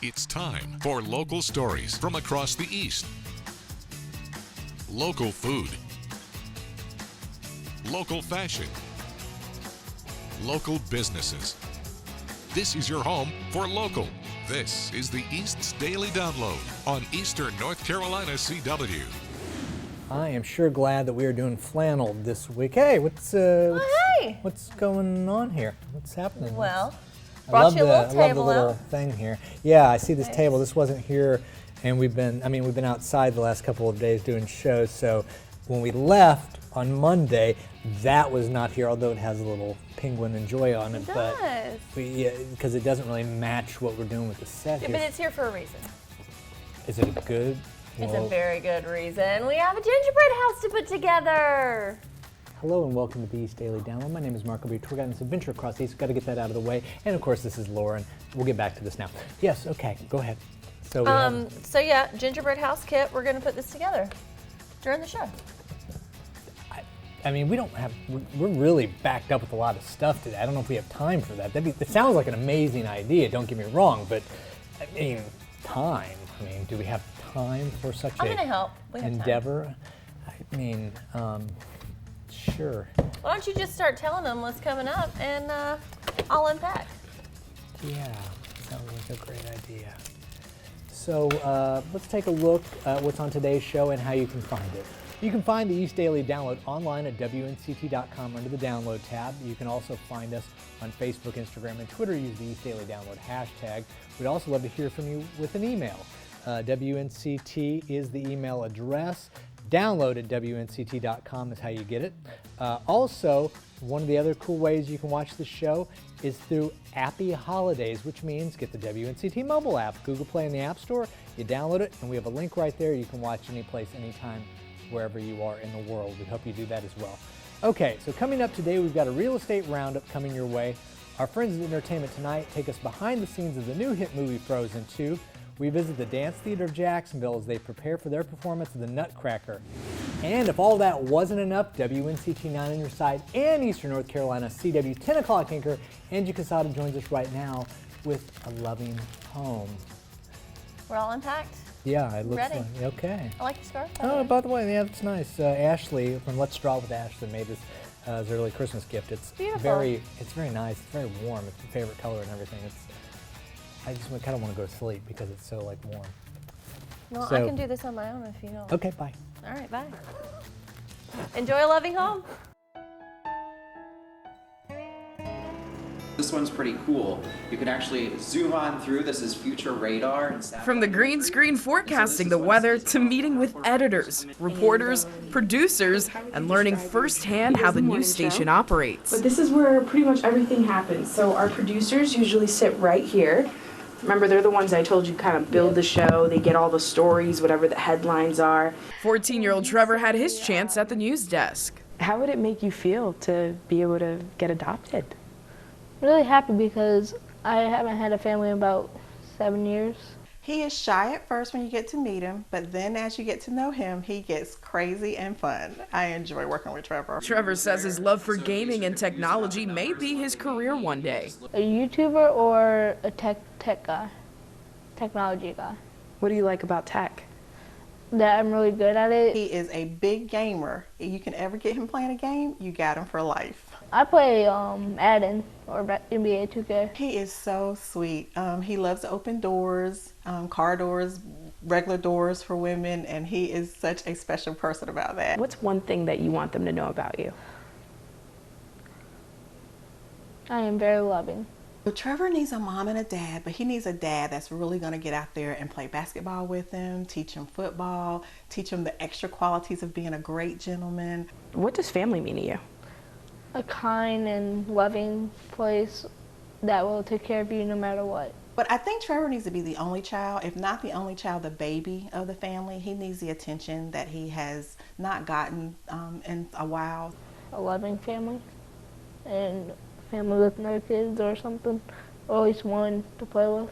It's time for local stories from across the East. Local food. Local fashion. Local businesses. This is your home for local. This is the East's Daily Download on Eastern North Carolina CW. I am sure glad that we are doing flannel this week. Hey, what's going on here? What's happening? Well, I love brought you a little the table little out. thing here. Yeah, I see this Nice. table. This wasn't here, and we've been outside the last couple of days doing shows. So when we left on Monday, that was not here, although it has a little penguin and joy on it. It does. Because it doesn't really match what we're doing with the set Yeah, here. but it's here for a reason. Is it good? It's Well, a very good reason. We have a gingerbread house to put together. Hello and welcome to the East Daily Download. My name is Mark. We're on this adventure across the East. We've got to get that out of the way. And of course, this is Lauren. We'll get back to this now. Yes, okay, go ahead. So, So yeah, gingerbread house kit. We're gonna put this together during the show. I mean, we're really backed up with a lot of stuff today. I don't know if we have time for that. It sounds like an amazing idea, don't get me wrong, but I mean, time. I mean, do we have time for such I'm gonna help. We have time. endeavor? I mean, sure. Why don't you just start telling them what's coming up, and I'll unpack. Yeah, sounds like a great idea. So let's take a look at what's on today's show and how you can find it. You can find the East Daily Download online at WNCT.com under the Download tab. You can also find us on Facebook, Instagram, and Twitter. Use the East Daily Download hashtag. We'd also love to hear from you with an email. WNCT is the email address. Download at WNCT.com is how you get it. Also, one of the other cool ways you can watch the show is through Appy Holidays, which means get the WNCT mobile app, Google Play in the App Store, you download it, and we have a link right there. You can watch any place, anytime, wherever you are in the world. We hope you do that as well. Okay, so coming up today, we've got a real estate roundup coming your way. Our friends at Entertainment Tonight take us behind the scenes of the new hit movie Frozen 2. We visit the Dance Theater of Jacksonville as they prepare for their performance of The Nutcracker. And if all that wasn't enough, WNCT 9 on your side and Eastern North Carolina CW 10 o'clock anchor Angie Casada joins us right now with a loving home. We're all unpacked. Yeah, it looks Ready. like, okay. I like the scarf. Oh, by the way, yeah, that's nice. Ashley from Let's Draw with Ashley made this as an early Christmas gift. It's Beautiful. very nice. It's very warm. It's my favorite color and everything. I just kind of want to go to sleep because it's so warm. Well, So- I can do this on my own if you know. Okay, bye. All right, bye. Enjoy a loving home. This one's pretty cool. You can actually zoom on through. This is future radar. And From the green screen forecasting the weather to meeting with editors, reporters, producers, and learning firsthand how the news station operates. But this is where pretty much everything happens. So our producers usually sit right here. Remember, they're the ones I told you kind of build the show. They get all the stories, whatever the headlines are. 14-year-old Trevor had his chance at the news desk. How would it make you feel to be able to get adopted? Really happy because I haven't had a family in about 7 years. He is shy at first when you get to meet him, but then as you get to know him, he gets crazy and fun. I enjoy working with Trevor. Trevor says his love for gaming and technology may be his career one day. A YouTuber or a tech guy, technology guy. What do you like about tech? That I'm really good at it. He is a big gamer. If you can ever get him playing a game, you got him for life. I play Madden or NBA 2K. He is so sweet. He loves to open doors, car doors, regular doors for women, and he is such a special person about that. What's one thing that you want them to know about you? I am very loving. Well, Trevor needs a mom and a dad, but he needs a dad that's really going to get out there and play basketball with him, teach him football, teach him the extra qualities of being a great gentleman. What does family mean to you? A kind and loving place that will take care of you no matter what. But I think Trevor needs to be the only child, if not the only child, the baby of the family. He needs the attention that he has not gotten in a while. A loving family and a family with no kids or something, or at least one to play with.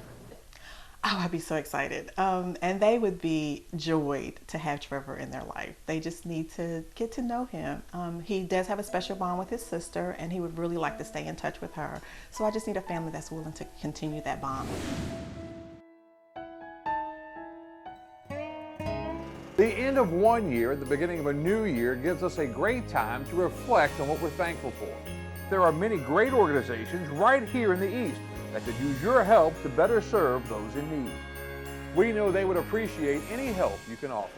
Oh, I'd be so excited. And they would be joyed to have Trevor in their life. They just need to get to know him. He does have a special bond with his sister, and he would really like to stay in touch with her. So I just need a family that's willing to continue that bond with him. of one year and the beginning of a new year gives us a great time to reflect on what we're thankful for. There are many great organizations right here in the East that could use your help to better serve those in need. We know they would appreciate any help you can offer.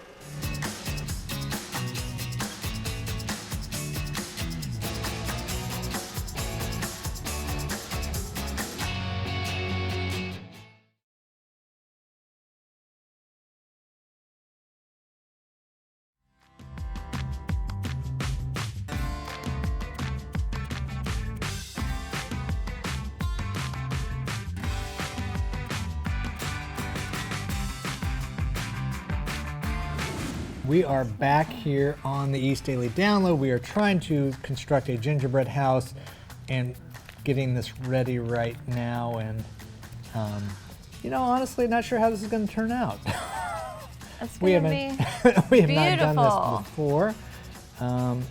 We are back here on the East Daily Download. We are trying to construct a gingerbread house and getting this ready right now. And, you know, honestly, not sure how this is going to turn out. It's we going haven't, to we be have not done beautiful. this before.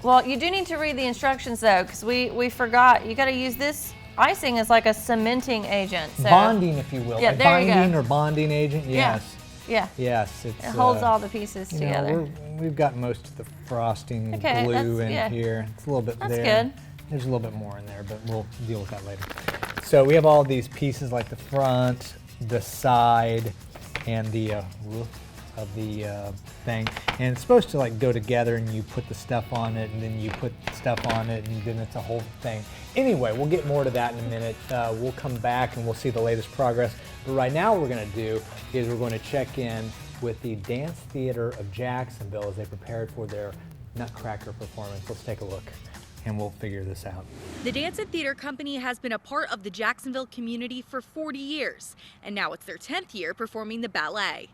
Well, you do need to read the instructions though, because we forgot. You got to use this icing as like a cementing agent. So. Bonding, if you will. Yeah, a there you go. binding or bonding agent, yes. Yeah. Yes. It holds all the pieces together. We've got most of the frosting Okay, glue in yeah. here. It's a little bit That's there. good. There's a little bit more in there, but we'll deal with that later. So we have all these pieces like the front, the side, and the roof of the thing. And it's supposed to like go together and you put the stuff on it and then you put stuff on it and then it's a whole thing. Anyway, we'll get more to that in a minute. We'll come back and we'll see the latest progress. But right now what we're going to do is we're going to check in with the Dance Theater of Jacksonville as they prepared for their Nutcracker performance. Let's take a look and we'll figure this out. The Dance and Theater Company has been a part of the Jacksonville community for 40 years, and now it's their 10th year performing the ballet.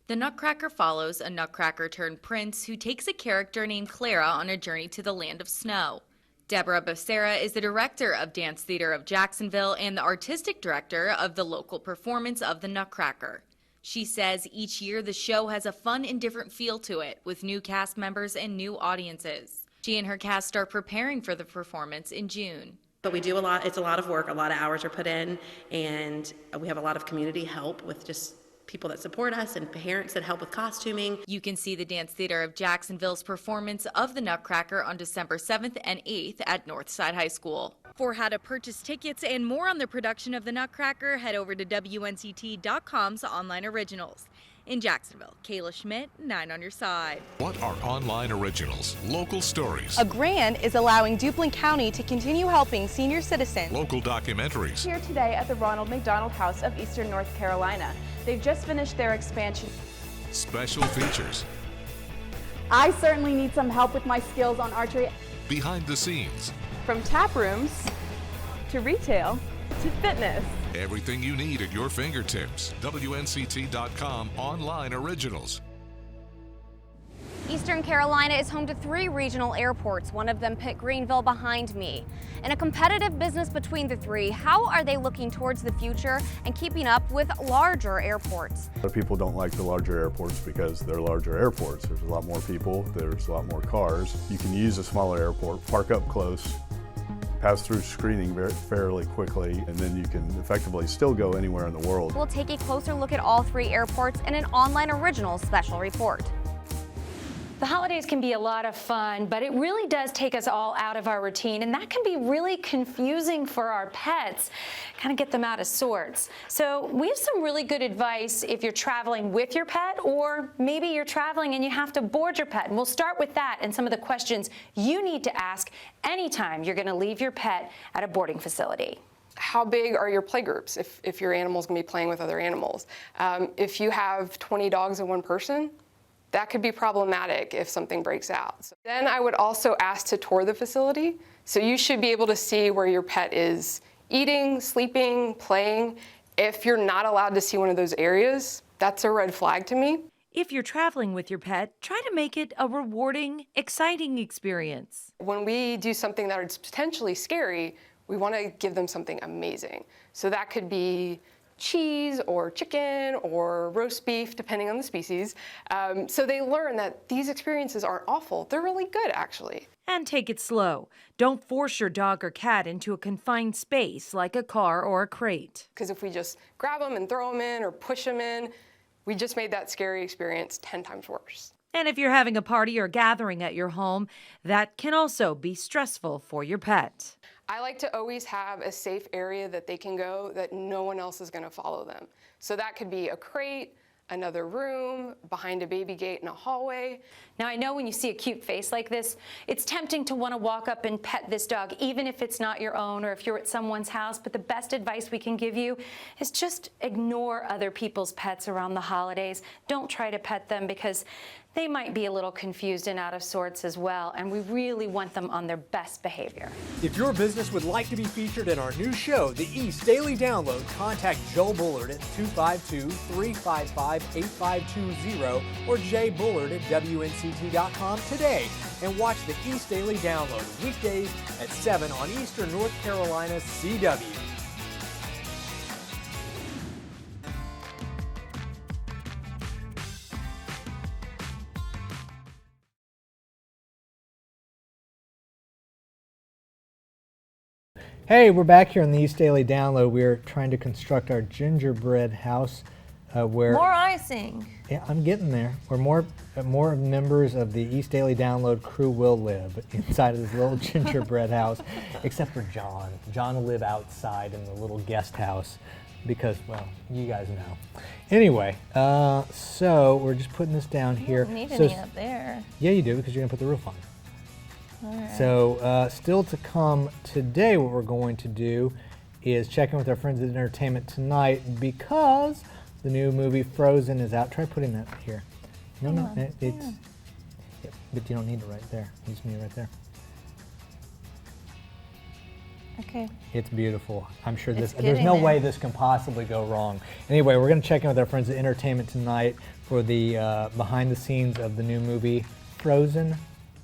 The Nutcracker follows a nutcracker turned prince who takes a character named Clara on a journey to the land of snow. Deborah Becerra is the director of Dance Theater of Jacksonville and the artistic director of the local performance of the Nutcracker. She says each year the show has a fun and different feel to it, with new cast members and new audiences. She and her cast start preparing for the performance in June. But we do a lot, it's a lot of work, a lot of hours are put in, and we have a lot of community help with just people that support us and parents that help with costuming. You can see the Dance Theater of Jacksonville's performance of the Nutcracker on December 7th and 8th at Northside High School. For how to purchase tickets and more on the production of the Nutcracker, head over to WNCT.com's online originals. In Jacksonville, Kayla Schmidt, 9 on your side. What are online originals? Local stories. A grant is allowing Duplin County to continue helping senior citizens. Local documentaries. Here today at the Ronald McDonald House of Eastern North Carolina. They've just finished their expansion. Special features. I certainly need some help with my skills on archery. Behind the scenes. From tap rooms to retail to fitness. Everything you need at your fingertips. WNCT.com online originals. Eastern Carolina is home to 3 regional airports, one of them Pitt Greenville behind me. In a competitive business between the 3, how are they looking towards the future and keeping up with larger airports? A lot of people don't like the larger airports because they're larger airports. There's a lot more people, there's a lot more cars. You can use a smaller airport, park up close, pass through screening fairly quickly, and then you can effectively still go anywhere in the world. We'll take a closer look at all 3 airports in an online original special report. The holidays can be a lot of fun, but it really does take us all out of our routine, and that can be really confusing for our pets, kind of get them out of sorts. So we have some really good advice if you're traveling with your pet, or maybe you're traveling and you have to board your pet. And we'll start with that and some of the questions you need to ask anytime you're going to leave your pet at a boarding facility. How big are your play groups if your animal's going to be playing with other animals? If you have 20 dogs and 1 person, that could be problematic if something breaks out. So then I would also ask to tour the facility. So you should be able to see where your pet is eating, sleeping, playing. If you're not allowed to see one of those areas, that's a red flag to me. If you're traveling with your pet, try to make it a rewarding, exciting experience. When we do something that is potentially scary, we want to give them something amazing. So that could be cheese or chicken or roast beef, depending on the species. So they learn that these experiences aren't awful. They're really good, actually. And take it slow. Don't force your dog or cat into a confined space like a car or a crate. Because if we just grab them and throw them in or push them in, we just made that scary experience 10 times worse. And if you're having a party or gathering at your home, that can also be stressful for your pet. I like to always have a safe area that they can go that no one else is going to follow them. So that could be a crate, another room, behind a baby gate in a hallway. Now, I know when you see a cute face like this, it's tempting to want to walk up and pet this dog, even if it's not your own or if you're at someone's house. But the best advice we can give you is just ignore other people's pets around the holidays. Don't try to pet them because they might be a little confused and out of sorts as well, and we really want them on their best behavior. If your business would like to be featured in our new show, The East Daily Download, contact Joe Bullard at 252-355-8520 or jbullard@WNCT.com today and watch The East Daily Download weekdays at 7 on Eastern North Carolina CW. Hey, we're back here on the East Daily Download. We're trying to construct our gingerbread house where... More icing. Yeah, I'm getting there. Where more members of the East Daily Download crew will live inside of this little gingerbread house, except for John. John will live outside in the little guest house because, well, you guys know. Anyway, so we're just putting this down here. You don't need any up there. Yeah, you do, because you're going to put the roof on. Right. So still to come today, what we're going to do is check in with our friends at Entertainment Tonight because the new movie Frozen is out. Try putting that here. No, it's... Yeah, but you don't need it right there. You just need it right there. Okay. It's beautiful. I'm sure there's no way this can possibly go wrong. Anyway, we're going to check in with our friends at Entertainment Tonight for the behind the scenes of the new movie Frozen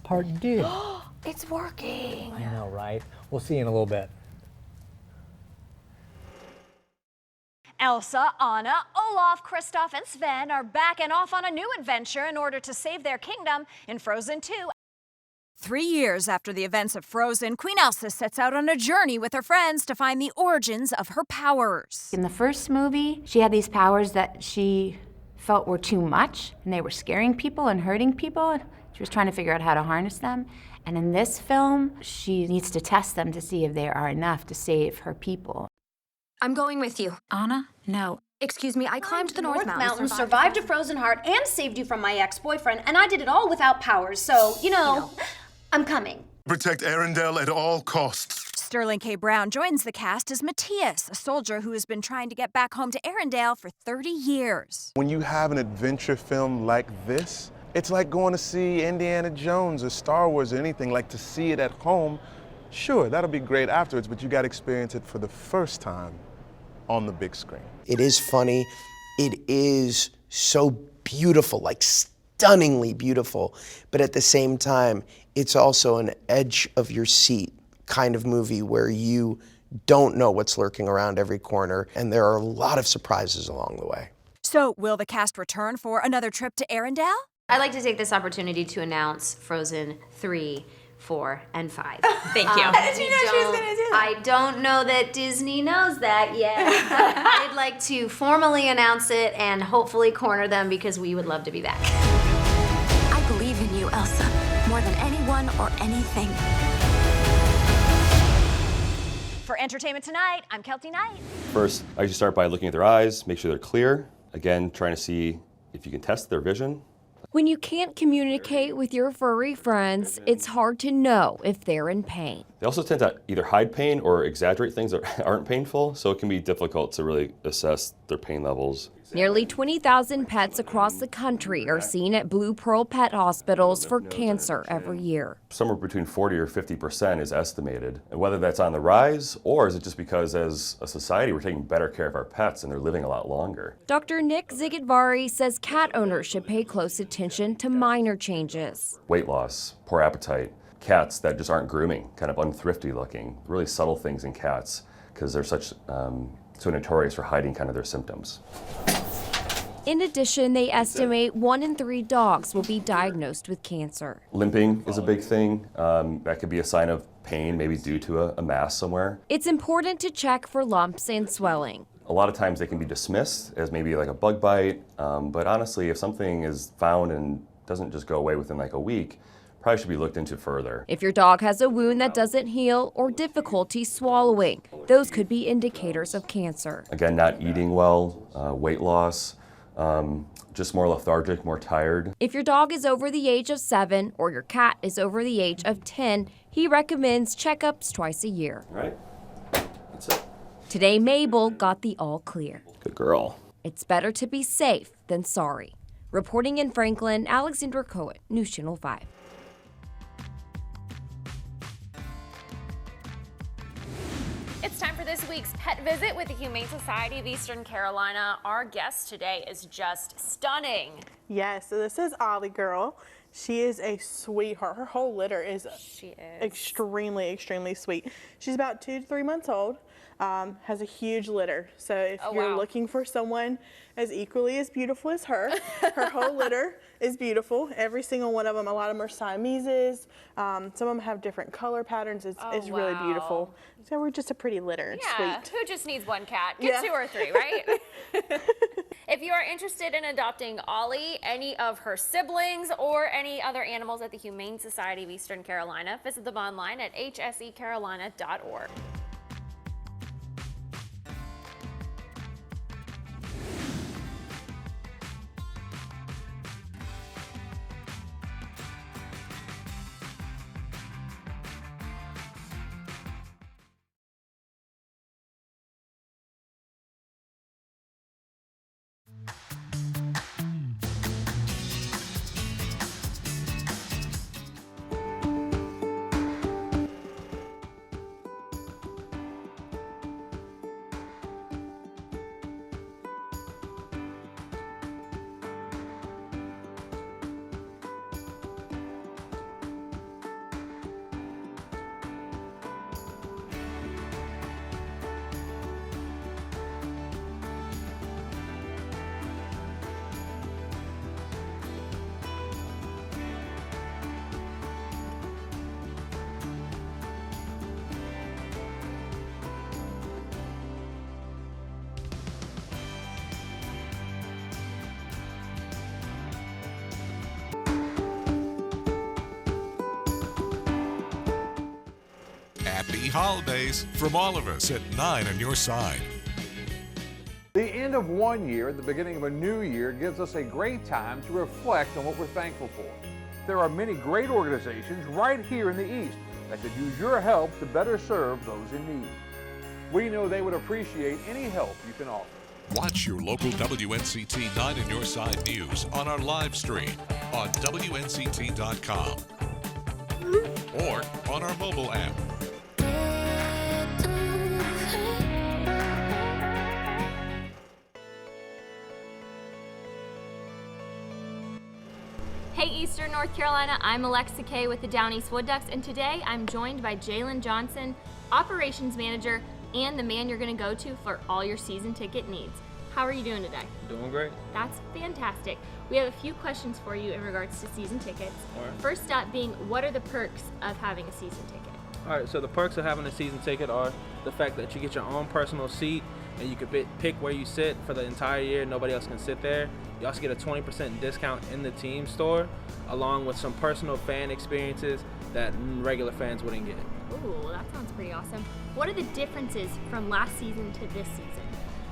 Part 2. It's working. I know, right? We'll see you in a little bit. Elsa, Anna, Olaf, Kristoff, and Sven are back and off on a new adventure in order to save their kingdom in Frozen 2. 3 years after the events of Frozen, Queen Elsa sets out on a journey with her friends to find the origins of her powers. In the first movie, she had these powers that she felt were too much, and they were scaring people and hurting people. She was trying to figure out how to harness them. And in this film, she needs to test them to see if they are enough to save her people. I'm going with you. Anna? No. Excuse me, I climbed the North Mountain, survived a frozen heart, and saved you from my ex-boyfriend, and I did it all without powers, so, you know, I'm coming. Protect Arendelle at all costs. Sterling K. Brown joins the cast as Matthias, a soldier who has been trying to get back home to Arendelle for 30 years. When you have an adventure film like this, it's like going to see Indiana Jones or Star Wars or anything, like to see it at home. Sure, that'll be great afterwards, but you got to experience it for the first time on the big screen. It is funny. It is so beautiful, like stunningly beautiful. But at the same time, it's also an edge of your seat kind of movie where you don't know what's lurking around every corner, and there are a lot of surprises along the way. So, will the cast return for another trip to Arendelle? I'd like to take this opportunity to announce Frozen 3, 4, and 5. Thank you. How did you know she was going to do that? I don't know that Disney knows that yet. I'd like to formally announce it and hopefully corner them because we would love to be back. I believe in you, Elsa, more than anyone or anything. For Entertainment Tonight, I'm Kelty Knight. First, I usually start by looking at their eyes, make sure they're clear. Again, trying to see if you can test their vision. When you can't communicate with your furry friends, it's hard to know if they're in pain. They also tend to either hide pain or exaggerate things that aren't painful, so it can be difficult to really assess their pain levels. Nearly 20,000 pets across the country are seen at Blue Pearl pet hospitals for cancer every year. Somewhere between 40 or 50% is estimated. And whether that's on the rise, or is it just because as a society we're taking better care of our pets and they're living a lot longer? Dr. Nick Zigadvari says cat owners should pay close attention to minor changes. Weight loss, poor appetite, cats that just aren't grooming, kind of unthrifty looking, really subtle things in cats because they're so notorious for hiding kind of their symptoms. In addition, they estimate 1 in 3 dogs will be diagnosed with cancer. Limping is a big thing. That could be a sign of pain, maybe due to a mass somewhere. It's important to check for lumps and swelling. A lot of times they can be dismissed as maybe like a bug bite, but honestly, if something is found and doesn't just go away within like a week, probably should be looked into further. If your dog has a wound that doesn't heal or difficulty swallowing, those could be indicators of cancer. Again, not eating well, weight loss, just more lethargic, more tired. If your dog is over the age of 7 or your cat is over the age of 10, he recommends checkups twice a year. All right, that's it. Today, Mabel got the all clear. Good girl. It's better to be safe than sorry. Reporting in Franklin, Alexandra Cohen, News Channel 5. It's time for this week's pet visit with the Humane Society of Eastern Carolina. Our guest today is just stunning. Yes, so this is Ollie Girl. She is a sweetheart. Her whole litter is extremely, extremely sweet. She's about 2 to 3 months old, has a huge litter. So if you're looking for someone as equally as beautiful as her, her whole litter is beautiful. Every single one of them, a lot of them are Siameses. Some of them have different color patterns. It's really beautiful. So we're just a pretty litter. It's sweet. Who just needs one cat? Get 2 or 3, right? If you are interested in adopting Ollie, any of her siblings, or any other animals at the Humane Society of Eastern Carolina, visit them online at hsecarolina.org. Happy holidays from all of us at 9 on your side. The end of one year and the beginning of a new year gives us a great time to reflect on what we're thankful for. There are many great organizations right here in the East that could use your help to better serve those in need. We know they would appreciate any help you can offer. Watch your local WNCT 9 on your side news on our live stream on WNCT.com or on our mobile app. Hey Eastern North Carolina, I'm Alexa Kay with the Down East Wood Ducks, and today I'm joined by Jalen Johnson, Operations Manager, and the man you're going to go to for all your season ticket needs. How are you doing today? Doing great. That's fantastic. We have a few questions for you in regards to season tickets. All right. First up being, what are the perks of having a season ticket? All right, so the perks of having a season ticket are the fact that you get your own personal seat and you can pick where you sit for the entire year. Nobody else can sit there. You also get a 20% discount in the team store, along with some personal fan experiences that regular fans wouldn't get. Ooh, that sounds pretty awesome. What are the differences from last season to this season?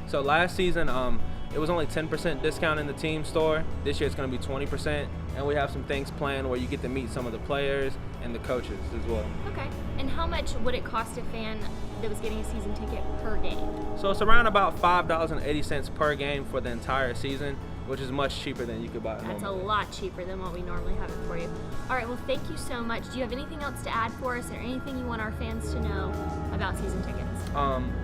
So last season, it was only 10% discount in the team store. This year it's going to be 20%, and we have some things planned where you get to meet some of the players and the coaches as well. Okay, and how much would it cost a fan that was getting a season ticket per game? So it's around about $5.80 per game for the entire season, which is much cheaper than you could buy at home. That's a lot cheaper than what we normally have it for you. All right, well, thank you so much. Do you have anything else to add for us or anything you want our fans to know about season tickets?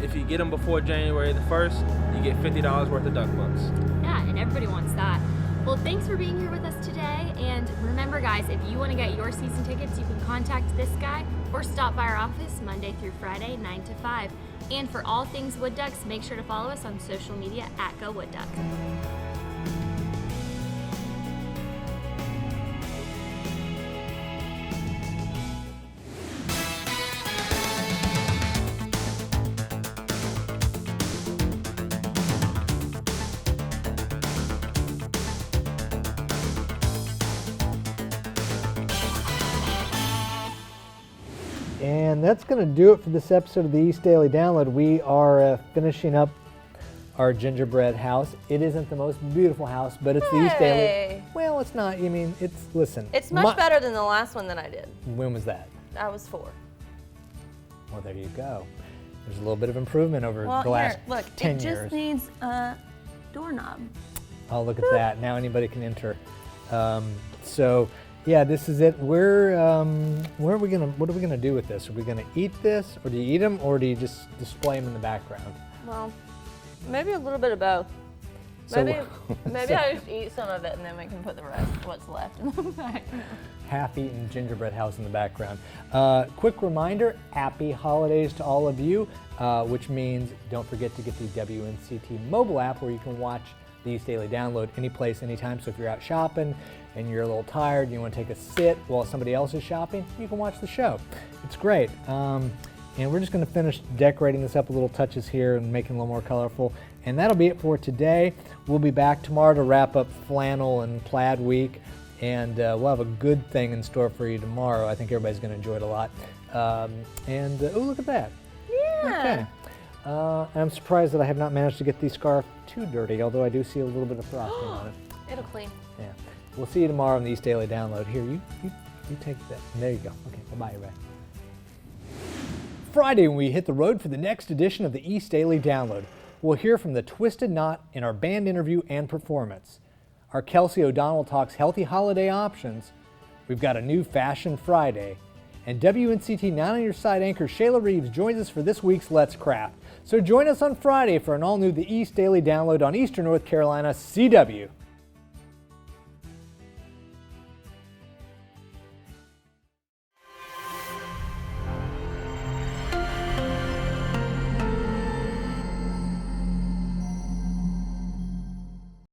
If you get them before January the 1st, you get $50 worth of duck books. Yeah, and everybody wants that. Well, thanks for being here with us today. And remember, guys, if you want to get your season tickets, you can contact this guy or stop by our office Monday through Friday, 9 to 5. And for all things Wood Ducks, make sure to follow us on social media at Go Wood Ducks. And that's going to do it for this episode of the East Daily Download. We are finishing up our gingerbread house. It isn't the most beautiful house, but it's the East Daily. Well, it's not. I mean, listen. It's much better than the last one that I did. When was that? I was 4. Well, there you go. There's a little bit of improvement over the last 10 years. It just needs a doorknob. Oh, look at that. Now anybody can enter. So, yeah, this is it. What are we gonna do with this? Are we gonna eat this, or do you eat them, or do you just display them in the background? Well, maybe a little bit of both. Maybe I just eat some of it and then we can put the rest, what's left, in the background. Half-eaten gingerbread house in the background. Quick reminder, happy holidays to all of you, which means don't forget to get the WNCT mobile app where you can watch the East Daily Download any place, anytime. So if you're out shopping and you're a little tired and you want to take a sit while somebody else is shopping, you can watch the show. It's great. And we're just going to finish decorating this up with little touches here and making it a little more colorful. And that'll be it for today. We'll be back tomorrow to wrap up flannel and plaid week. And we'll have a good thing in store for you tomorrow. I think everybody's going to enjoy it a lot. Oh, look at that. Yeah. Okay. And I'm surprised that I have not managed to get the scarf too dirty, although I do see a little bit of frosting on it. It'll clean. Yeah. We'll see you tomorrow on the East Daily Download. Here, you take that. There you go. Okay, bye-bye, everybody. Friday, when we hit the road for the next edition of the East Daily Download, we'll hear from the Twisted Knot in our band interview and performance. Our Kelsey O'Donnell talks healthy holiday options. We've got a new Fashion Friday. And WNCT 9 on Your Side anchor Shayla Reeves joins us for this week's Let's Craft. So join us on Friday for an all-new The East Daily Download on Eastern North Carolina CW.